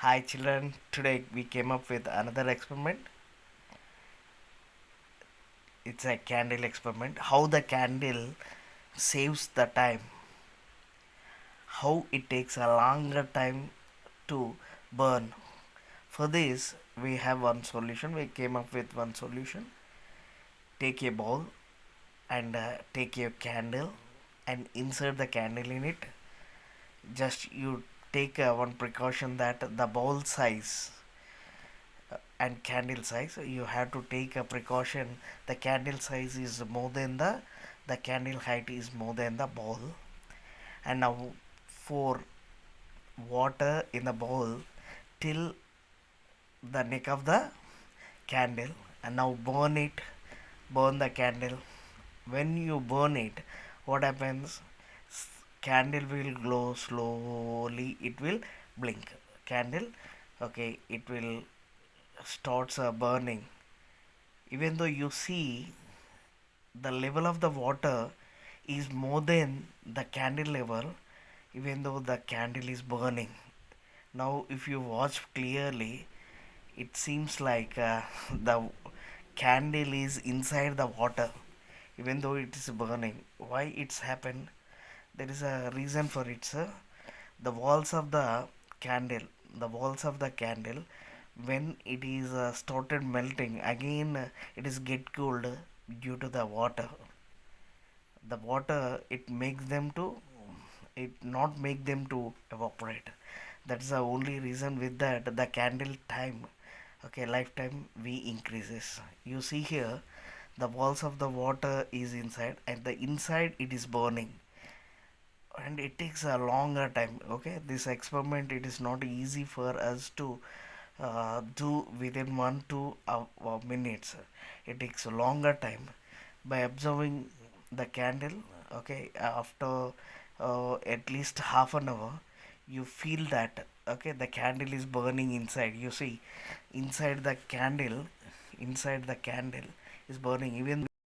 Hi children, today we came up with another experiment. It's a candle experiment. How the candle saves the time. How it takes a longer time to burn. For this, we have one solution. We came up with one solution. Take a bowl and take a candle and insert the candle in it. Just you take one precaution that the bowl size and candle size, you have to take a precaution. The candle size is more than the candle height is more than the bowl. And now for water in the bowl till the neck of the candle, and now burn the candle. When you burn it, what happens? Candle will glow slowly, it will blink. Candle, okay, it will starts burning. Even though you see the level of the water is more than the candle level, even though the candle is burning. Now if you watch clearly, it seems like the candle is inside the water even though it is burning. Why it's happened? There is a reason for it, sir. The walls of the candle, the walls of the candle, when it is started melting again, it is get cooled due to the water. The water, it makes them to, it not make them to evaporate. That's the only reason. With that, the candle time, okay, lifetime we increases. You see here, the walls of the water is inside and the inside it is burning, and it takes a longer time. Okay, this experiment, it is not easy for us to do within 1 to 2 minutes. It takes a longer time. By observing the candle, okay, after at least half an hour, you feel that, okay, the candle is burning inside. You see, inside the candle inside the candle is burning. Even